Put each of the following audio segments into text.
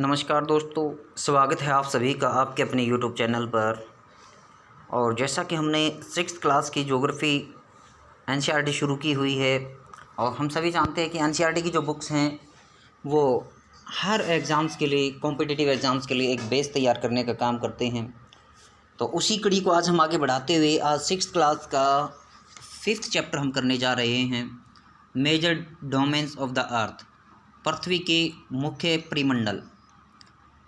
नमस्कार दोस्तों, स्वागत है आप सभी का आपके अपने यूट्यूब चैनल पर। और जैसा कि हमने 6th क्लास की ज्योग्राफ़ी एनसीईआरटी शुरू की हुई है और हम सभी जानते हैं कि एनसीईआरटी की जो बुक्स हैं वो हर एग्ज़ाम्स के लिए, कॉम्पिटिटिव एग्ज़ाम्स के लिए एक बेस तैयार करने का काम करते हैं। तो उसी कड़ी को आज हम आगे बढ़ाते हुए आज 6th क्लास का 5th चैप्टर हम करने जा रहे हैं, major domains of the earth, पृथ्वी के मुख्य परिमंडल।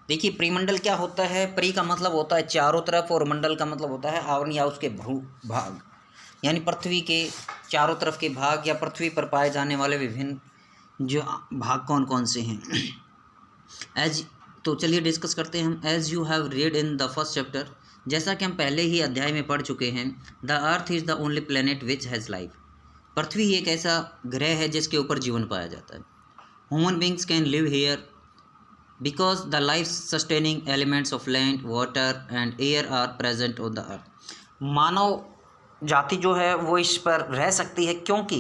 देखिए, परिमंडल क्या होता है? परि का मतलब होता है चारों तरफ और मंडल का मतलब होता है आवरण या उसके भाग, यानी पृथ्वी के चारों तरफ के भाग या पृथ्वी पर पाए जाने वाले विभिन्न जो भाग कौन कौन से हैं। तो चलिए डिस्कस करते हैं हम। As you have read in the first chapter, जैसा कि हम पहले ही अध्याय में पढ़ चुके हैं, the earth is the only planet which has life. पृथ्वी एक ऐसा ग्रह है जिसके ऊपर जीवन पाया जाता है। Human beings can live here because the life sustaining elements of land, water and air are present on the earth। मानव जाति जो है वो इस पर रह सकती है क्योंकि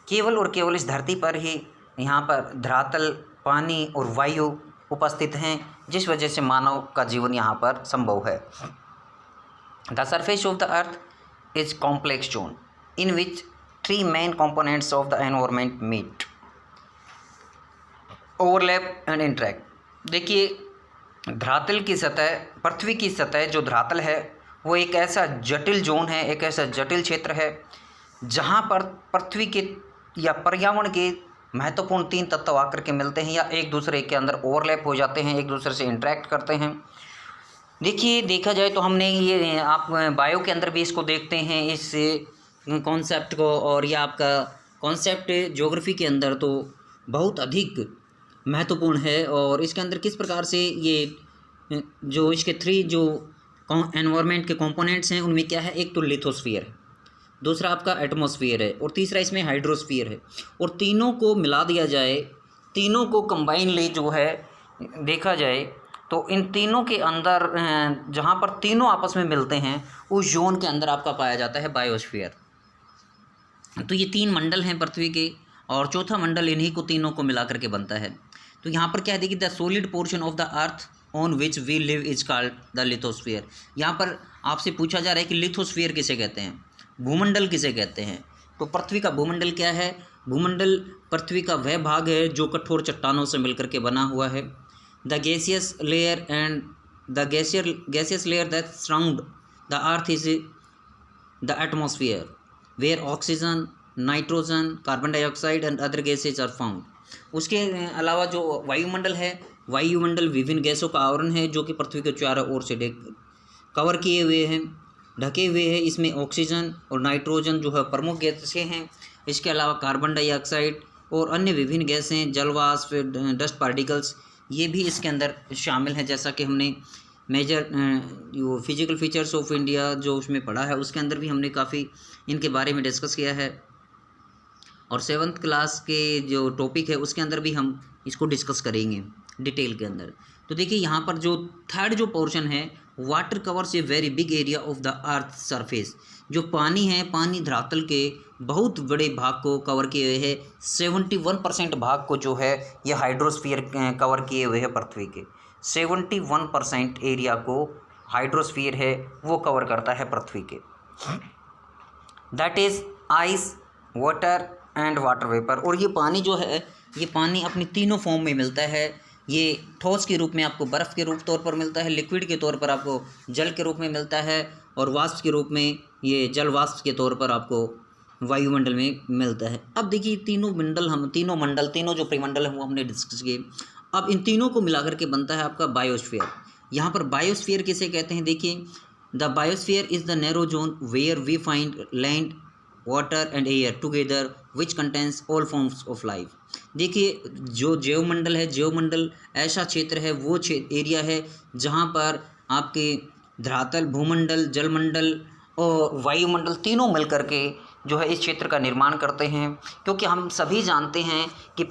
केवल और केवल इस धरती पर ही यहाँ पर धरातल, पानी और वायु उपस्थित हैं, जिस वजह से मानव का जीवन यहाँ पर संभव है। The surface of the earth is complex zone in which 3 main components of the environment meet, overlap and interact. देखिए, धरातल की सतह, पृथ्वी की सतह जो धरातल है वो एक ऐसा जटिल जोन है, एक ऐसा जटिल क्षेत्र है जहाँ पर पृथ्वी के या पर्यावरण के महत्वपूर्ण 3 तत्व आकर के मिलते हैं या एक दूसरे के अंदर ओवरलैप हो जाते हैं, एक दूसरे से इंटरेक्ट करते हैं। देखिए, देखा जाए तो हमने ये आप बायो के अंदर भी इसको देखते हैं, इस कॉन्सेप्ट को, और यह आपका कॉन्सेप्ट ज्योग्राफी के अंदर तो बहुत अधिक महत्वपूर्ण है। और इसके अंदर किस प्रकार से ये जो इसके 3 जो एनवायरनमेंट के कंपोनेंट्स हैं उनमें क्या है, एक तो लिथोस्फीयर है, दूसरा आपका एटमॉस्फेयर है और तीसरा इसमें हाइड्रोस्फीयर है। और तीनों को मिला दिया जाए, तीनों को कंबाइनली जो है देखा जाए तो इन तीनों के अंदर जहाँ पर तीनों आपस में मिलते हैं उस जोन के अंदर आपका पाया जाता है बायोस्फीयर। तो ये 3 मंडल हैं पृथ्वी के और चौथा मंडल इन्हीं को तीनों को मिला करके बनता है। तो यहाँ पर क्या है, देखिए, the solid portion of the earth on which we live is called the lithosphere. यहाँ पर आपसे पूछा जा रहा है कि लिथोस्फीयर किसे कहते हैं, भूमंडल किसे कहते हैं। तो पृथ्वी का भूमंडल क्या है? भूमंडल पृथ्वी का वह भाग है जो कठोर चट्टानों से मिलकर के बना हुआ है। The gaseous layer and the gaseous layer that surround the earth is the atmosphere where oxygen, nitrogen, carbon dioxide and other gases are found. उसके अलावा जो वायुमंडल है, वायुमंडल विभिन्न गैसों का आवरण है जो कि पृथ्वी के चारों ओर से कवर किए हुए हैं, ढके हुए हैं। इसमें ऑक्सीजन और नाइट्रोजन जो है प्रमुख गैसें हैं। इसके अलावा कार्बन डाइऑक्साइड और अन्य विभिन्न गैसें, जलवाष्प, डस्ट पार्टिकल्स, ये भी इसके अंदर शामिल हैं। जैसा कि हमने मेजर जो फिजिकल फीचर्स ऑफ इंडिया जो उसमें पढ़ा है उसके अंदर भी हमने काफ़ी इनके बारे में डिस्कस किया है। और 7th क्लास के जो टॉपिक है उसके अंदर भी हम इसको डिस्कस करेंगे डिटेल के अंदर। तो देखिए, यहाँ पर जो 3rd जो पोर्शन है, water covers a very big area of the earth surface. जो पानी है, पानी धरातल के बहुत बड़े भाग को कवर किए हुए है। 71% भाग को जो है यह हाइड्रोस्फीयर कवर किए हुए है। पृथ्वी के 71% एरिया को हाइड्रोस्फीयर है वो कवर करता है पृथ्वी के। That is ice, water and water vapour. और ये पानी जो है, ये पानी अपनी तीनों फॉर्म में मिलता है। ये ठोस के रूप में आपको बर्फ़ के रूप तौर पर मिलता है, लिक्विड के तौर पर आपको जल के रूप में मिलता है और वाष्प के रूप में ये जल वाष्प के तौर पर आपको वायुमंडल में मिलता है। अब देखिए, तीनों जो परिमंडल हैं वो हमने डिस्कस किए। अब इन तीनों को मिलाकर के बनता है आपका बायोस्फीयर। यहाँ पर बायोस्फीयर किसे कहते हैं? देखिए, the biosphere is the narrow zone where we find land, water and air together which contains all forms of life. देखिए, जो जैवमंडल है, जैवमंडल ऐसा क्षेत्र है, वो एरिया है जहाँ पर आपके धरातल, भूमंडल, जलमंडल और वायुमंडल तीनों मिलकर के जो है इस क्षेत्र का निर्माण करते हैं। क्योंकि हम सभी जानते हैं कि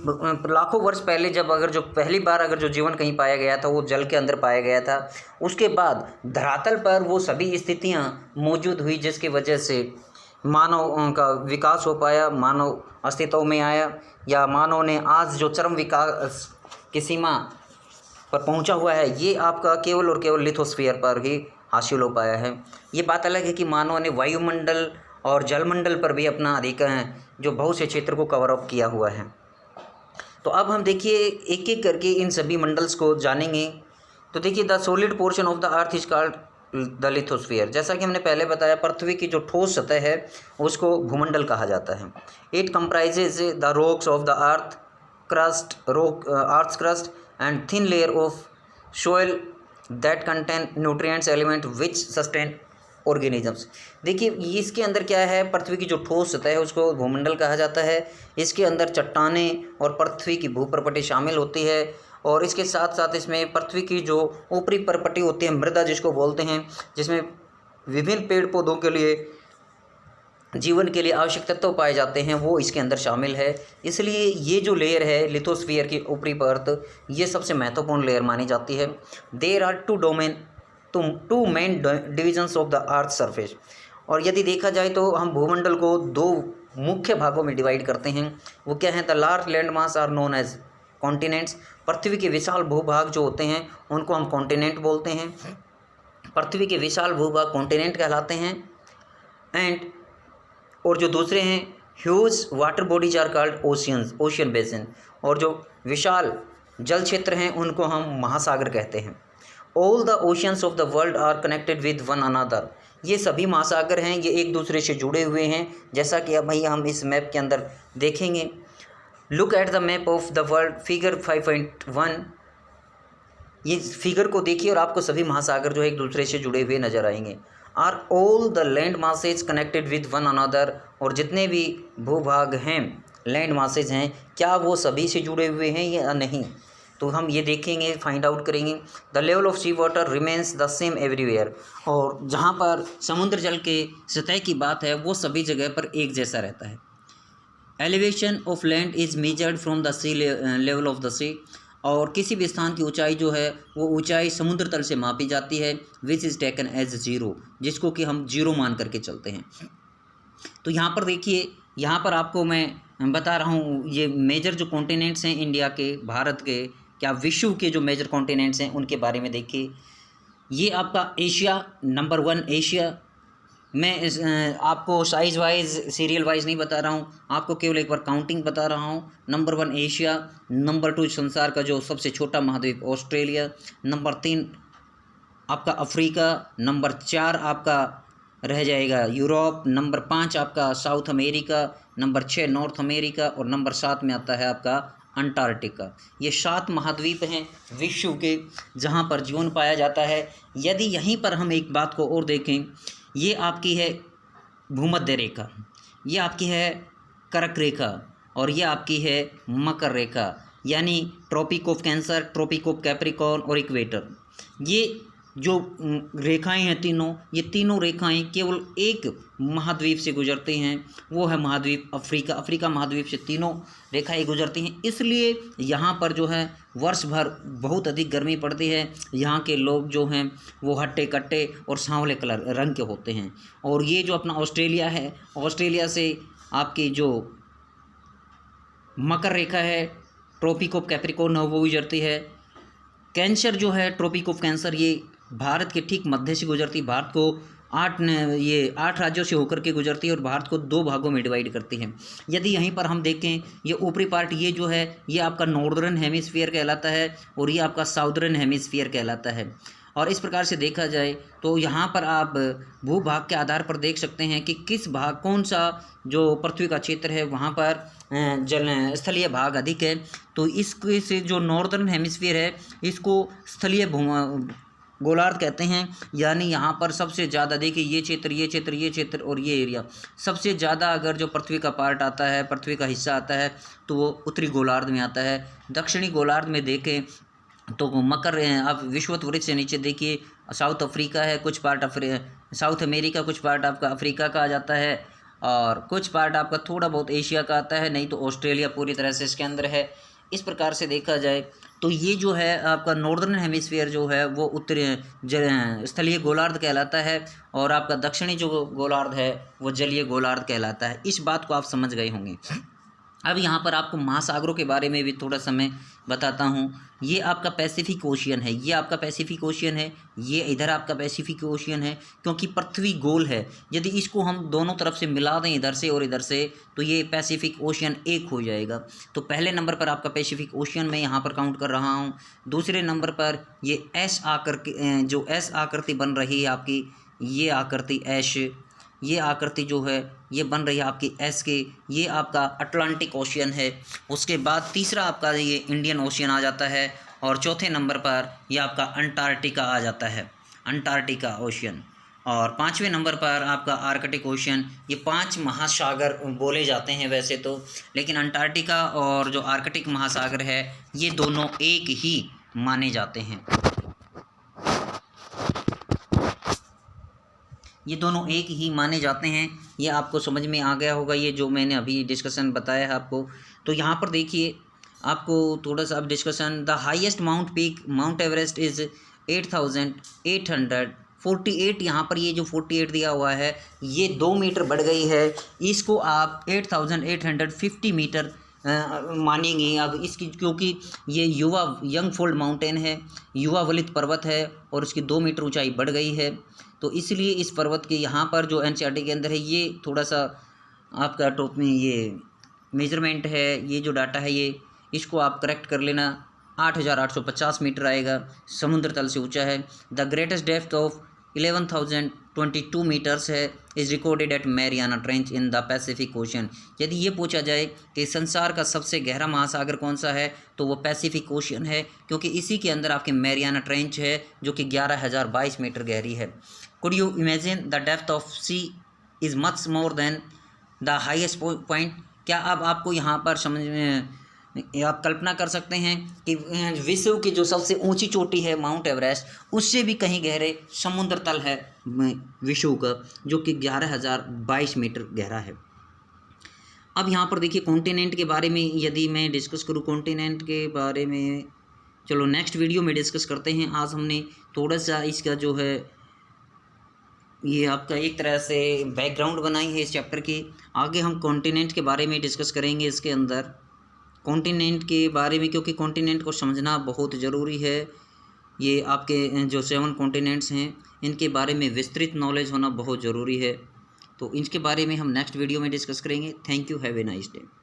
लाखों वर्ष पहले जो पहली बार जो जीवन कहीं पाया गया था वो जल के अंदर पाया गया था। उसके बाद धरातल पर वो सभी स्थितियाँ मौजूद हुई जिसकी वजह से मानव का विकास हो पाया, मानव अस्तित्व में आया, या मानव ने आज जो चरम विकास की सीमा पर पहुंचा हुआ है, ये आपका केवल और केवल लिथोस्फीयर पर ही हासिल हो पाया है। ये बात अलग है कि मानव ने वायुमंडल और जलमंडल पर भी अपना जो बहुत से क्षेत्र को कवर अप किया हुआ है। तो अब हम देखिए एक एक करके इन सभी मंडल्स को जानेंगे। तो देखिए the solid portion of the earth is called the lithosphere. जैसा कि हमने पहले बताया, पृथ्वी की जो ठोस सतह है उसको भूमंडल कहा जाता है। It comprises the rocks of the earth crust, earth crust and thin layer of soil that contain nutrients element which sustain organisms. देखिए इसके अंदर क्या है, पृथ्वी की जो ठोस सतह है उसको भूमंडल कहा जाता है। इसके अंदर चट्टानें और पृथ्वी की भूप्रपटी शामिल होती है, और इसके साथ साथ इसमें पृथ्वी की जो ऊपरी परपटी होती है, मृदा जिसको बोलते हैं, जिसमें विभिन्न पेड़ पौधों के लिए, जीवन के लिए आवश्यक तत्व पाए जाते हैं, वो इसके अंदर शामिल है। इसलिए ये जो लेयर है लिथोस्फीयर की ऊपरी परत, ये सबसे महत्वपूर्ण लेयर मानी जाती है। There are two main divisions of the earth surface. और यदि देखा जाए तो हम भूमंडल को दो मुख्य भागों में डिवाइड करते हैं। वो क्या है, the large land mass are known as continents. पृथ्वी के विशाल भूभाग जो होते हैं उनको हम कॉन्टिनेंट बोलते हैं। पृथ्वी के विशाल भूभाग कॉन्टिनेंट कहलाते हैं। और जो दूसरे हैं huge water bodies are called oceans, ocean basin. और जो विशाल जल क्षेत्र हैं उनको हम महासागर कहते हैं। All the oceans of the world are connected with one another. ये सभी महासागर हैं, ये एक दूसरे से जुड़े हुए हैं, जैसा कि अब भैया हम इस मैप के अंदर देखेंगे। Look at the map of the world, figure 5.1। ये फिगर को देखिए और आपको सभी महासागर जो है एक दूसरे से जुड़े हुए नजर आएंगे। Are all the land masses connected with one another. और जितने भी भूभाग हैं, लैंड मासेज हैं, क्या वो सभी से जुड़े हुए हैं या नहीं, तो हम ये देखेंगे, फाइंड आउट करेंगे। The level of sea water remains the same everywhere. और जहाँ पर समुद्र जल के सतह की बात है वो सभी जगह पर एक जैसा रहता है। Elevation of land is measured from the sea level of the sea. और किसी भी स्थान की ऊंचाई जो है वो ऊंचाई समुद्र तल से मापी जाती है, which is taken as zero, जिसको कि हम जीरो मान करके चलते हैं। तो यहाँ पर देखिए, यहाँ पर आपको मैं बता रहा हूँ ये मेजर जो कॉन्टिनेंट्स हैं इंडिया के, भारत के, क्या विश्व के जो मेजर कॉन्टिनेंट्स हैं उनके बारे में देखिए। ये आपका एशिया, नंबर 1 एशिया। मैं आपको साइज़ वाइज, सीरियल वाइज नहीं बता रहा हूँ, आपको केवल एक बार काउंटिंग बता रहा हूँ। नंबर 1 एशिया, नंबर 2 संसार का जो सबसे छोटा महाद्वीप ऑस्ट्रेलिया, नंबर 3 आपका अफ्रीका, नंबर 4 आपका रह जाएगा यूरोप, नंबर 5 आपका south America, number 6 north America, और नंबर 7 में आता है आपका अंटार्कटिका। ये 7 महाद्वीप हैं विश्व के जहाँ पर जीवन पाया जाता है। यदि यहीं पर हम एक बात को और देखें, ये आपकी है भूमध्य रेखा, ये आपकी है कर्क रेखा, और ये आपकी है मकर रेखा, यानी Tropic of Cancer, Tropic of Capricorn और इक्वेटर। ये जो रेखाएं हैं तीनों, ये तीनों रेखाएं केवल एक महाद्वीप से गुजरती हैं, वो है महाद्वीप अफ्रीका। अफ्रीका महाद्वीप से तीनों रेखाएं गुजरती हैं, इसलिए यहाँ पर जो है वर्ष भर बहुत अधिक गर्मी पड़ती है। यहाँ के लोग जो हैं वो हट्टे कट्टे और सांवले कलर रंग के होते हैं। और ये जो अपना ऑस्ट्रेलिया है, ऑस्ट्रेलिया से आपकी जो मकर रेखा है, ट्रॉपिक ऑफ कैप्रिकॉर्न, वो गुजरती है। कैंसर जो है, ट्रॉपिक ऑफ कैंसर, ये भारत के ठीक मध्य से गुजरती, भारत को 8 राज्यों से होकर के गुजरती है और भारत को 2 भागों में डिवाइड करती है। यदि यहीं पर हम देखें, ये ऊपरी पार्ट ये जो है ये आपका नॉर्दर्न हेमिस्फीयर कहलाता है और ये आपका साउदर्न हेमिस्फीयर कहलाता है। और इस प्रकार से देखा जाए तो यहाँ पर आप भूभाग के आधार पर देख सकते हैं कि किस भाग, कौन सा जो पृथ्वी का क्षेत्र है वहाँ पर स्थलीय भाग अधिक है। तो इसके से जो नॉर्दर्न हेमिस्फीयर है इसको स्थलीय गोलार्ध कहते हैं। यानी यहाँ पर सबसे ज़्यादा देखिए ये क्षेत्र, ये क्षेत्र, ये क्षेत्र और ये एरिया, सबसे ज़्यादा अगर जो पृथ्वी का पार्ट आता है, पृथ्वी का हिस्सा आता है तो वो उत्तरी गोलार्ध में आता है। दक्षिणी गोलार्ध में देखें तो मकर, आप विषुवत वृत्त से नीचे देखिए साउथ अफ्रीका है, कुछ पार्ट साउथ अमेरिका, कुछ पार्ट आपका अफ्रीका का आ जाता है और कुछ पार्ट आपका थोड़ा बहुत एशिया का आता है, नहीं तो ऑस्ट्रेलिया पूरी तरह से इसके अंदर है। इस प्रकार से देखा जाए तो ये जो है आपका नॉर्दर्न हेमिस्फीयर जो है वो उत्तरी स्थलीय गोलार्ध कहलाता है और आपका दक्षिणी जो गोलार्ध है वो जलीय गोलार्ध कहलाता है। इस बात को आप समझ गए होंगे। अब यहाँ पर आपको महासागरों के बारे में भी थोड़ा सा मैं बताता हूँ। ये आपका पैसिफिक ओशियन है, ये आपका पैसिफिक ओशियन है, ये इधर आपका पैसिफिक ओशियन है। क्योंकि पृथ्वी गोल है, यदि इसको हम दोनों तरफ से मिला दें इधर से और इधर से, तो ये पैसिफिक ओशियन एक हो जाएगा। तो पहले नंबर पर आपका पैसिफिक ओशियन मैं यहाँ पर काउंट कर रहा हूँ। दूसरे नंबर पर ये एस आकृति, जो एस आकृति बन रही है आपकी, ये आकृति एश, ये आकृति जो है ये बन रही है आपकी एस के, ये आपका अटलांटिक ओशियन है। उसके बाद तीसरा आपका ये इंडियन ओशियन आ जाता है, और चौथे नंबर पर ये आपका अंटार्कटिका आ जाता है, अंटार्कटिका ओशियन। और पाँचवें नंबर पर आपका आर्कटिक ओशियन। ये 5 महासागर बोले जाते हैं वैसे तो, लेकिन अंटार्कटिका और जो आर्कटिक महासागर है ये दोनों एक ही माने जाते हैं, ये दोनों एक ही माने जाते हैं। ये आपको समझ में आ गया होगा, ये जो मैंने अभी डिस्कशन बताया है आपको। तो यहाँ पर देखिए आपको थोड़ा सा अब discussion, the highest mount peak mount Everest is 8,848। यहाँ पर ये जो 48 दिया हुआ है ये 2 मीटर बढ़ गई है, इसको आप 8,850 मीटर मानेंगे अब इसकी, क्योंकि ये युवा यंग फोल्ड माउंटेन है, युवा वलित पर्वत है और इसकी 2 मीटर ऊंचाई बढ़ गई है। तो इसलिए इस पर्वत के यहाँ पर जो एनसीईआरटी के अंदर है ये थोड़ा सा आपका टॉप में ये मेजरमेंट है, ये जो डाटा है ये इसको आप करेक्ट कर लेना। 8,850 मीटर आएगा, समुद्र तल से ऊंचा है। The greatest depth of 11,022 metres है is recorded at Mariana Trench in the Pacific Ocean. यदि ये पूछा जाए कि संसार का सबसे गहरा महासागर कौन सा है तो वो पैसिफिक ओशन है, क्योंकि इसी के अंदर आपके मैरियाना ट्रेंच है जो कि 11,022 मीटर गहरी है। Could you imagine the depth of sea is much more than the highest point. क्या अब आपको यहाँ पर समझ में, आप कल्पना कर सकते हैं कि विश्व की जो सबसे ऊंची चोटी है माउंट एवरेस्ट, उससे भी कहीं गहरे समुद्र तल है विश्व का, जो कि 11,022 मीटर गहरा है। अब यहाँ पर देखिए कॉन्टिनेंट के बारे में यदि मैं डिस्कस करूँ, कॉन्टिनेंट के बारे में चलो नेक्स्ट वीडियो में डिस्कस करते हैं। आज हमने थोड़ा सा इसका जो है ये आपका एक तरह से बैकग्राउंड बनाई है इस चैप्टर की। आगे हम कॉन्टिनेंट के बारे में डिस्कस करेंगे इसके अंदर, कॉन्टिनेंट के बारे में, क्योंकि कॉन्टिनेंट को समझना बहुत ज़रूरी है। ये आपके जो 7 कॉन्टिनेंट्स हैं इनके बारे में विस्तृत नॉलेज होना बहुत ज़रूरी है। तो इनके बारे में हम नेक्स्ट वीडियो में डिस्कस करेंगे। Thank you, have a nice day.